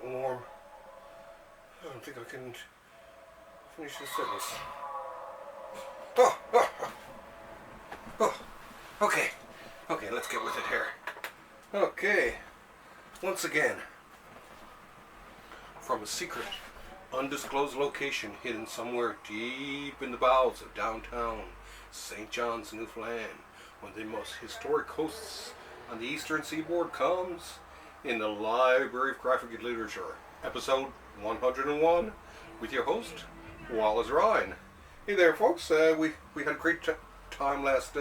warm. I don't think I can finish this sentence. Okay. Okay, let's get with it here. Okay. Once again, from a secret, undisclosed location hidden somewhere deep in the bowels of downtown St. John's, Newfoundland, one of the most historic coasts on the eastern seaboard comes in the Library of Graphic Literature, episode 101, with your host, Wallace Ryan. Hey there, folks. We had a great time last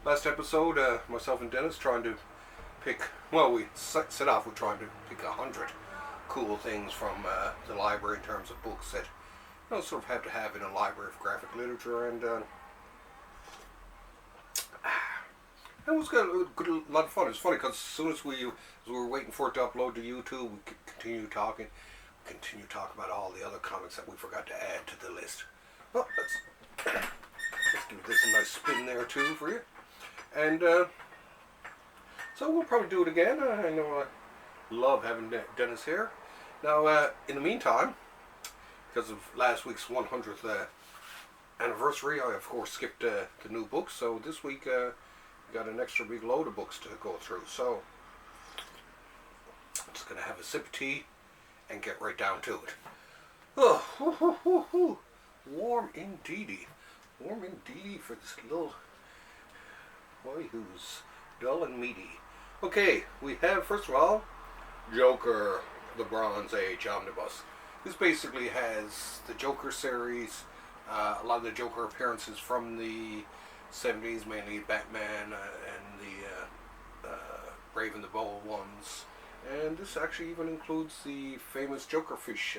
episode. Myself and Dennis trying to pick. Well, we set off with trying to pick 100 cool things from the library in terms of books that sort of have to have in a library of graphic literature, and it was a lot of fun. It was funny because as soon as we were waiting for it to upload to YouTube, we could continue talking about all the other comics that we forgot to add to the list. Well, let's give this a nice spin there too for you. And so we'll probably do it again. I know I love having Dennis here. Now, in the meantime, because of last week's 100th anniversary, I of course skipped the new books. So this week, got an extra big load of books to go through. So I'm just going to have a sip of tea and get right down to it. Oh, warm indeedy. Warm indeedy for this little boy who's dull and meaty. Okay, we have, first of all, Joker, the Bonze Age Omnibus. This basically has the Joker series, a lot of the Joker appearances from the 70s, mainly Batman and the Brave and the Bold ones. And this actually even includes the famous Jokerfish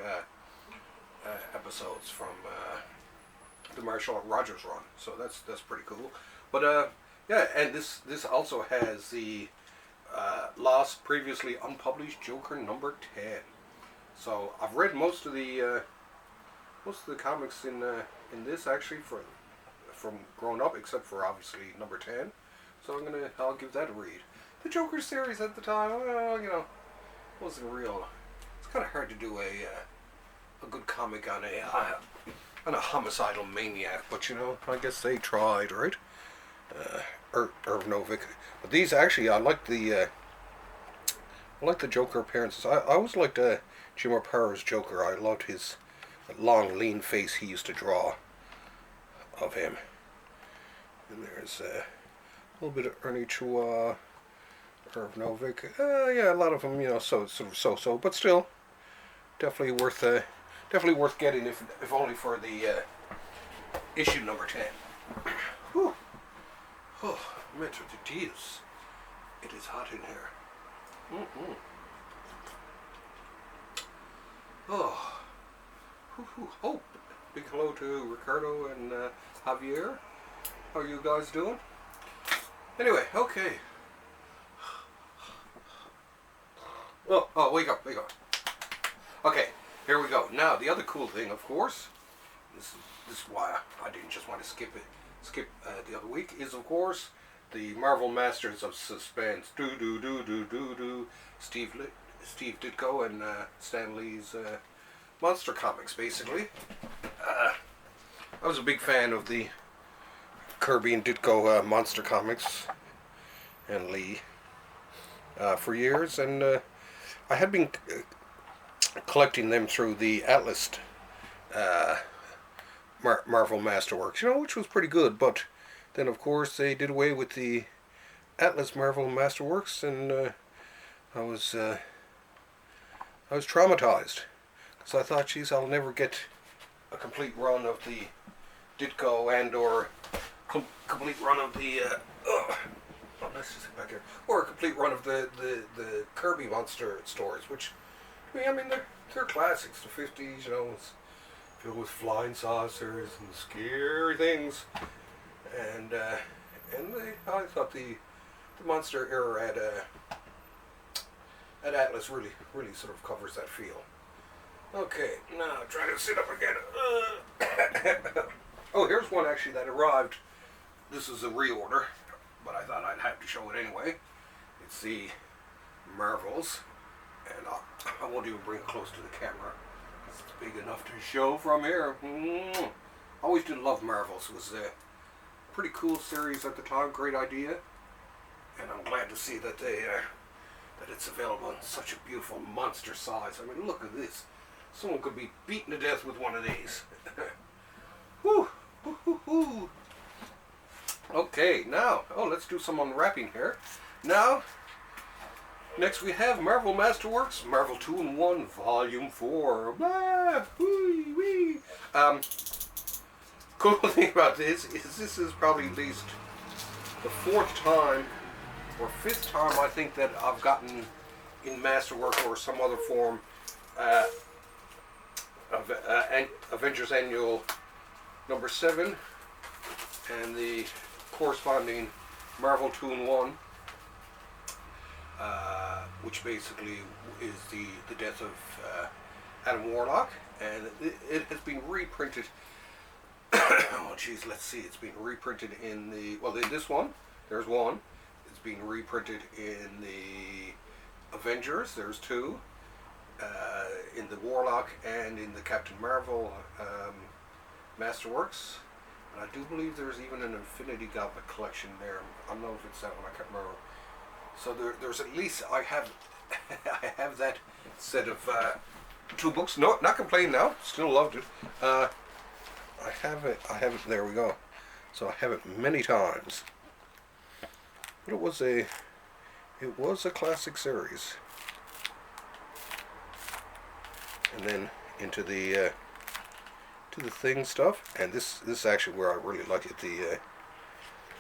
episodes from the Marshall Rogers run. So that's pretty cool. But yeah, and this also has the lost, previously unpublished Joker number 10. So I've read most of the comics in this actually from growing up, except for obviously number 10. So I'll give that a read. The Joker series at the time, well, wasn't real. It's kind of hard to do a good comic on a homicidal maniac, but I guess they tried, right? Irv Novick. But these actually, I like the Joker appearances. I always liked Jim O'Para's Joker. I loved his long, lean face he used to draw of him. And there's a little bit of Ernie Chua, Irv Novick. Yeah, a lot of them, so, but still, definitely worth getting, if only for the issue number 10. Whew. Oh, Metro de Dios. It is hot in here. Mm-hmm. Oh. Oh, big hello to Ricardo and Javier. How are you guys doing? Anyway, okay. Oh, wake up. Okay, here we go. Now, the other cool thing, of course, this is why I didn't just want to skip the other week, is of course the Marvel Masters of Suspense. Steve Ditko and Stan Lee's monster comics, basically. I was a big fan of the Kirby and Ditko monster comics and Lee for years, and I had been collecting them through the Atlas Marvel Masterworks, which was pretty good. But then, of course, they did away with the Atlas Marvel Masterworks, and I was traumatized because I thought, geez, I'll never get a complete run of the Ditko or complete run of the let's just sit back here, or a complete run of the Kirby monster stories, which I mean they're classics. The 50s, it's filled with flying saucers and scary things, and I thought the monster era at Atlas really sort of covers that feel. Okay, now try to sit up again. Oh, here's one actually that arrived. This is a reorder, but I thought I'd have to show it anyway. It's the Marvels, and I won't even bring it close to the camera. It's big enough to show from here. Always did love Marvels. It was a pretty cool series at the time. Great idea. And I'm glad to see that that it's available in such a beautiful monster size. I mean, look at this. Someone could be beaten to death with one of these. Whew. Whew, whew, whew. Okay, now, let's do some unwrapping here. Now, next we have Marvel Masterworks, Marvel 2-in-1, Volume 4. Blah, whee, wee. Cool thing about this is this is probably at least the 4th time or 5th time I think that I've gotten in Masterworks or some other form of Avengers Annual number 7 and the corresponding Marvel 2-in-1, which basically is the death of Adam Warlock, and it has been reprinted. Oh geez, let's see. It's been reprinted in in this one. There's one. It's being reprinted in the Avengers. There's 2. In the Warlock and in the Captain Marvel Masterworks. And I do believe there's even an Infinity Gauntlet collection there. I don't know if it's that one. I can't remember. So there's at least I have I have that set of 2 books. No, not complaining now. Still loved it. I have it. There we go. So I have it many times. But it was a classic series. And then into the Thing stuff, and this is actually where I really like it.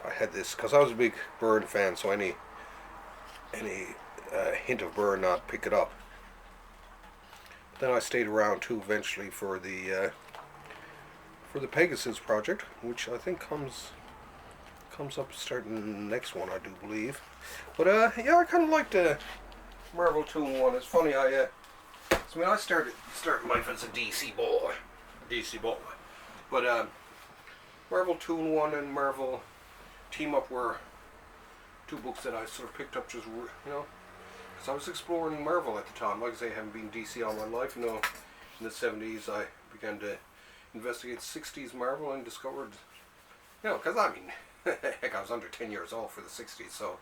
I had this because I was a big Byrne fan, so any hint of Byrne, I'd pick it up. But then I stayed around too eventually for the Pegasus project, which I think comes up starting next one, I do believe. But yeah, I kind of liked Marvel 2-in-1. It's funny, I started life as a DC boy. But Marvel 2-in-1 and Marvel Team Up were 2 books that I sort of picked up just, because I was exploring Marvel at the time. Like I say, I haven't been DC all my life. In the 70s I began to investigate 60s Marvel and discovered, because I mean, heck, I was under 10 years old for the 60s, so,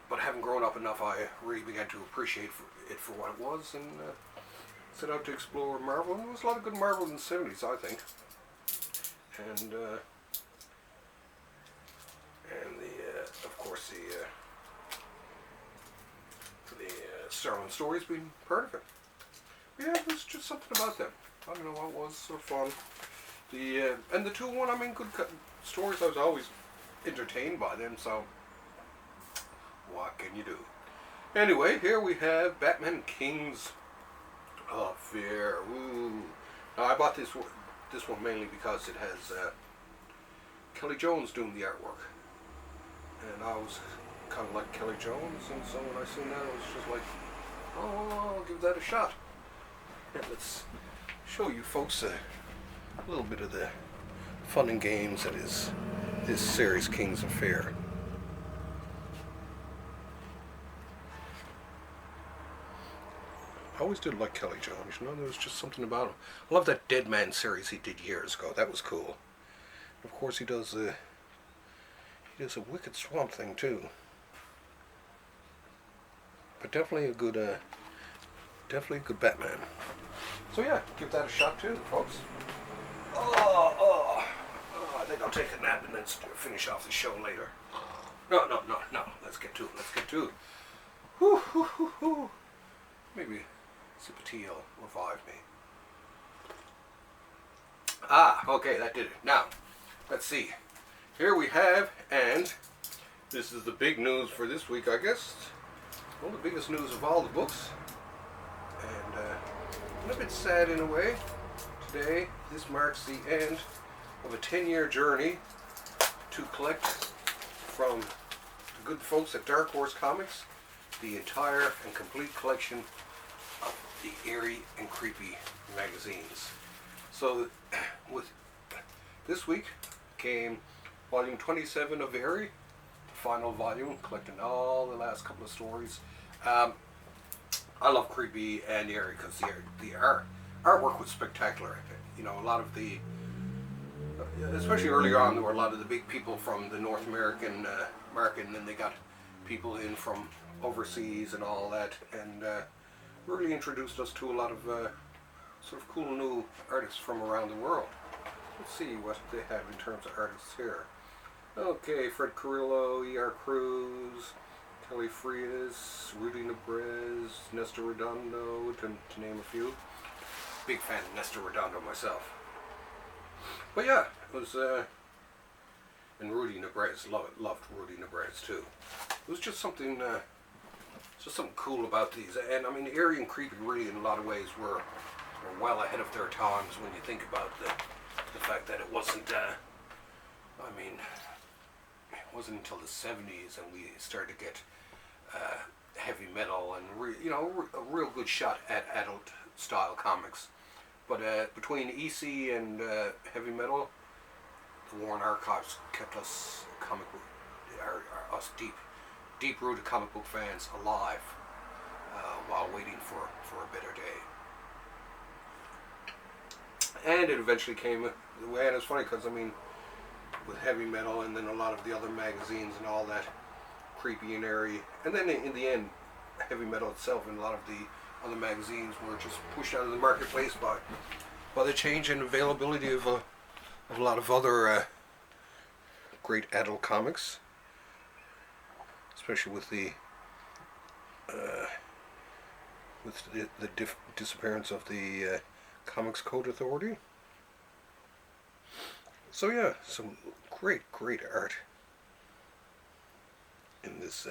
but having grown up enough, I really began to appreciate it for what it was, and set out to explore Marvel, and there was a lot of good Marvel in the 70s, I think. And of course the SuspensStories being part of it. But yeah, there's just something about them. I don't know what it was, so fun. And the 2-in-1, I mean, good stories. I was always entertained by them, so what can you do? Anyway, here we have Batman Kings of Fear. Woo. Now, I bought this one mainly because it has Kelly Jones doing the artwork, and I was kind of like Kelly Jones, and so when I seen that, I was just like, oh, I'll give that a shot. And let's show you folks a little bit of the fun and games that is this series, Kings of Fear. I always did like Kelly Jones, there was just something about him. I love that Dead Man series he did years ago. That was cool. Of course, he does a Wicked Swamp Thing too. But definitely a good Batman. So yeah, give that a shot too, folks. I think I'll take a nap and then finish off the show later. No. Let's get to it. Whew. Maybe a sip of tea will revive me. Okay, that did it. Now, let's see. Here we have, and this is the big news for this week, I guess. Well, the biggest news of all the books. And a bit sad in a way. Today, this marks the end of a 10-year journey to collect from the good folks at Dark Horse Comics the entire and complete collection of the Eerie and Creepy magazines. So, with this week came volume 27 of Eerie, the final volume, collecting all the last couple of stories. I love creepy and eerie because the artwork was spectacular. You know, a lot of the, especially earlier on, there were a lot of the big people from the North American market, and then they got people in from overseas and all that, and really introduced us to a lot of sort of cool new artists from around the world. Let's see what they have in terms of artists here. Okay, Fred Carrillo, E.R. Cruz, Kelly Frias, Rudy Nebrez, Nestor Redondo, to name a few. Big fan of Nestor Redondo myself. But yeah, it was, and Rudy Nebrez, loved Rudy Nebrez too. It was just something cool about these. And I mean, Eerie and Creepy really in a lot of ways were well ahead of their times when you think about the fact that it wasn't, I mean, it wasn't until the 70s and we started to get heavy metal and a real good shot at adult style comics. But between EC and heavy metal, the Warren Archives kept us us deep rooted comic book fans alive while waiting for a better day. And it eventually came the way, and it's funny because I mean, with heavy metal and then a lot of the other magazines and all that, Creepy and Eerie, and then in the end, heavy metal itself and a lot of the other magazines were just pushed out of the marketplace by the change in availability of a lot of other great adult comics, especially with the disappearance of the Comics Code Authority. So yeah, some great art in this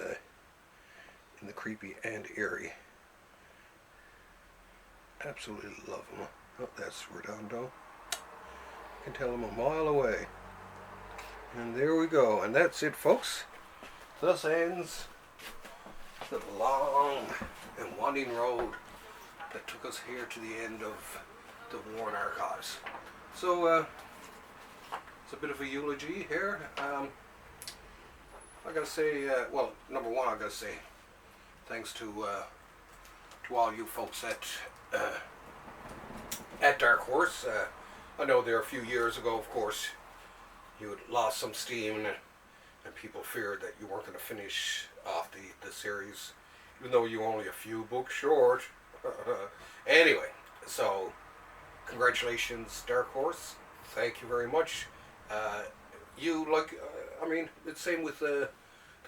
in the Creepy and Eerie. Absolutely love them. Oh, that's Redondo. You can tell them a mile away. And there we go. And that's it, folks. Thus ends the long and winding road that took us here to the end of the Warren Archives. So, it's a bit of a eulogy here. I gotta say, well, number one, I gotta say thanks to all you folks at Dark Horse. I know there a few years ago, of course, you had lost some steam and people feared that you weren't going to finish off the series, even though you were only a few books short. Anyway, so congratulations, Dark Horse. Thank you very much. I mean, it's the same with the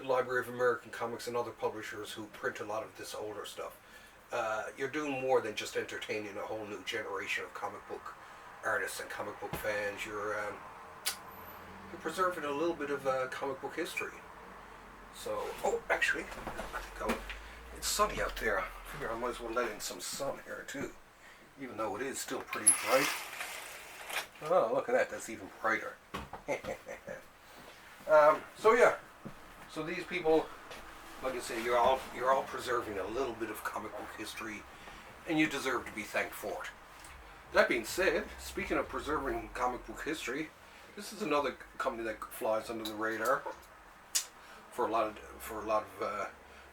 Library of American Comics and other publishers who print a lot of this older stuff. You're doing more than just entertaining a whole new generation of comic book artists and comic book fans. You're preserving a little bit of comic book history. So, oh, actually, I think it's sunny out there. I figure I might as well let in some sun here too, even though it is still pretty bright. Oh, look at that! That's even brighter. So yeah, so these people, like I say, you're all preserving a little bit of comic book history, and you deserve to be thanked for it. That being said, speaking of preserving comic book history, this is another company that flies under the radar for a lot of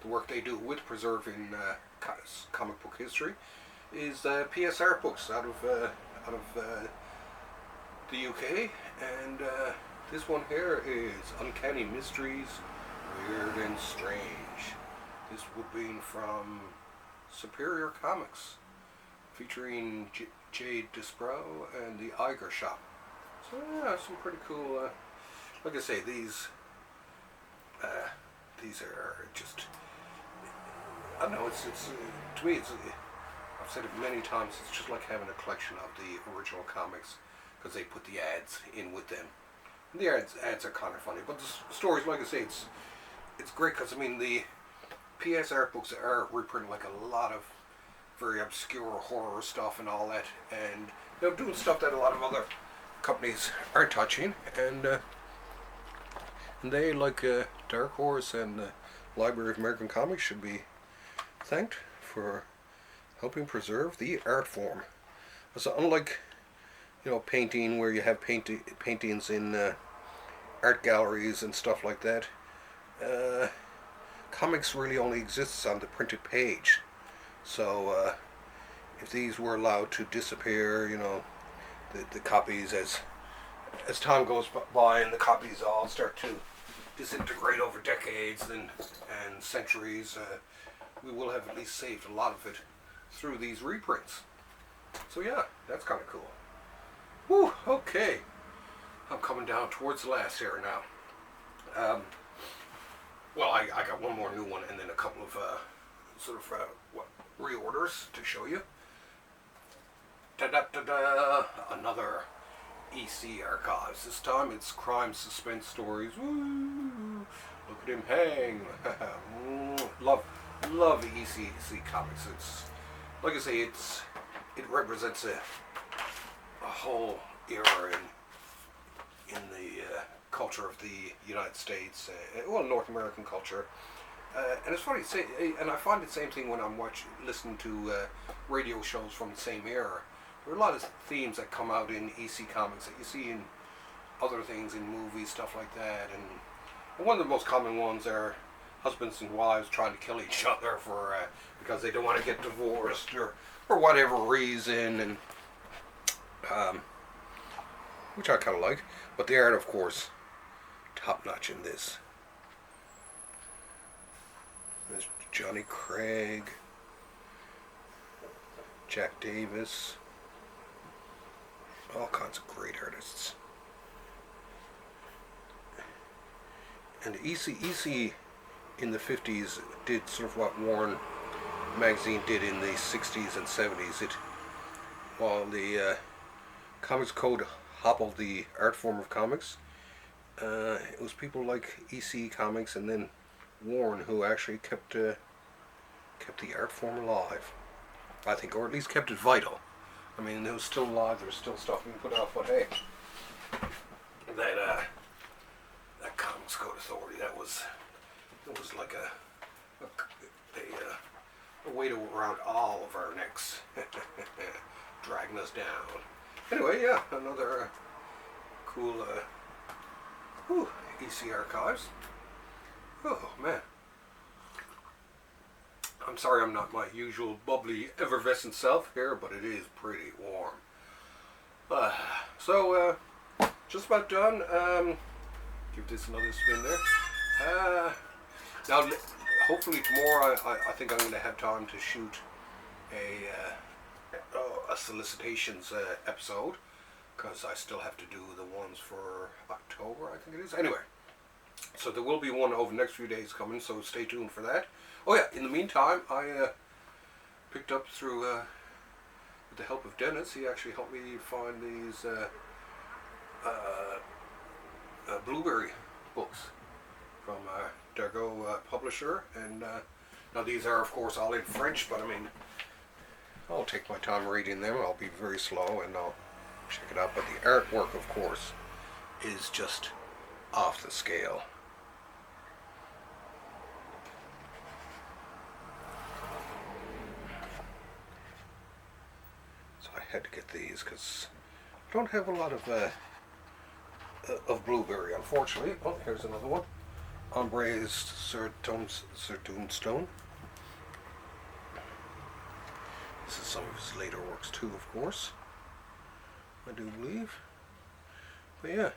the work they do with preserving comic book history. Is PS Artbooks out of the UK, and this one here is Uncanny Mysteries, Weird and Strange. This would be from Superior Comics, featuring Jade Disbrow and the Iger Shop. So yeah, some pretty cool. Like I say, these are just. I don't know. It's to me. I've said it many times. It's just like having a collection of the original comics because they put the ads in with them. And the ads are kind of funny, but the stories, like I say, it's great because I mean the PS Artbooks are reprinting like a lot of very obscure horror stuff and all that, and they're doing stuff that a lot of other companies aren't touching, and they, like Dark Horse and the Library of American Comics, should be thanked for helping preserve the art form. So unlike painting, where you have paintings in art galleries and stuff like that, comics really only exists on the printed page. So if these were allowed to disappear, you know, the copies as time goes by and the copies all start to disintegrate over decades and centuries, we will have at least saved a lot of it through these reprints. So yeah, that's kind of cool. Whew, okay. I'm coming down towards the last here now. Well, I got one more new one and then a couple of reorders to show you. Da-da-da-da! Another EC Archives. This time it's crime suspense stories. Woo! Look at him hang. love EC comics. It's like I say, it represents a whole era in the culture of the United States, North American culture. And it's funny, and I find the same thing when I'm listening to radio shows from the same era. There are a lot of themes that come out in EC comics that you see in other things, in movies, stuff like that. And one of the most common ones are husbands and wives trying to kill each other because they don't want to get divorced or for whatever reason, and which I kind of like. But the art, of course, top notch in this. There's Johnny Craig, Jack Davis, all kinds of great artists. And EC in the 50s did sort of what Warren magazine did in the 60s and 70s. While the Comics Code hobbled the art form of comics, it was people like EC Comics and then Warren who actually kept the art form alive, I think, or at least kept it vital. I mean, it was still alive. There's still stuff being put out, but hey, that Comics Code Authority, it was like a weight around all of our necks, dragging us down. Anyway, yeah, another cool EC Archives. Oh man, I'm sorry I'm not my usual bubbly, effervescent self here, but it is pretty warm. So just about done. Give this another spin there. Now, hopefully tomorrow, I think I'm going to have time to shoot a solicitations episode, because I still have to do the ones for October, I think it is. Anyway, so there will be one over the next few days coming, so stay tuned for that. Oh yeah, in the meantime, I picked up through, with the help of Dennis, he actually helped me find these Blueberry books from Ditko publisher, and now these are of course all in French, but I mean, I'll take my time reading them. I'll be very slow and I'll check it out, but the artwork, of course, is just off the scale. So I had to get these because I don't have a lot of Blueberry, unfortunately. Oh, here's another one. Ombrez Sir Tombstone. This is some of his later works too, of course, I do believe. But yeah,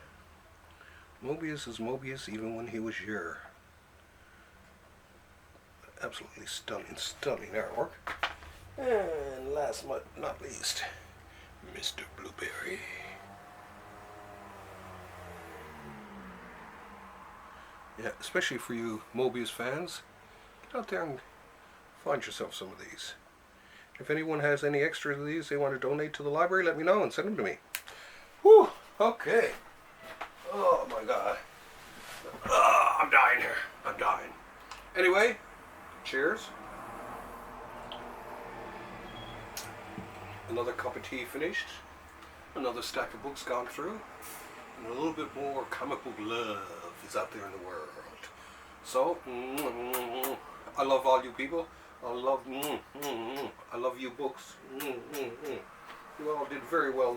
Mobius is Mobius even when he was your. Absolutely stunning artwork. And last but not least, Mr. Blueberry. Yeah, especially for you Mobius fans, get out there and find yourself some of these. If anyone has any extra of these they want to donate to the library, let me know and send them to me. Whew, okay. Oh my god. I'm dying here. I'm dying. Anyway, cheers. Another cup of tea finished. Another stack of books gone through. And a little bit more comic book love is out there in the world. So, I love all you people. I love you books. You all did very well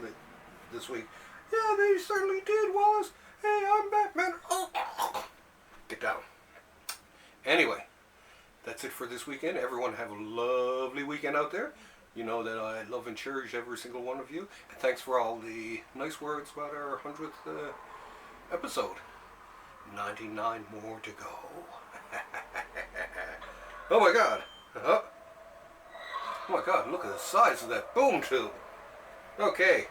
this week. Yeah, they certainly did, Wallace. Hey, I'm Batman. Get down. Anyway, that's it for this weekend. Everyone have a lovely weekend out there. You know that I love and cherish every single one of you. And thanks for all the nice words about our 100th episode. 99 more to go. Oh my god. Oh my god, look at the size of that boom tube. Okay.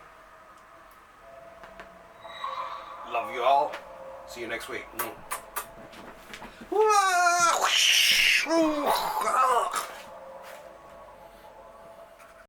Love you all. See you next week. Mm.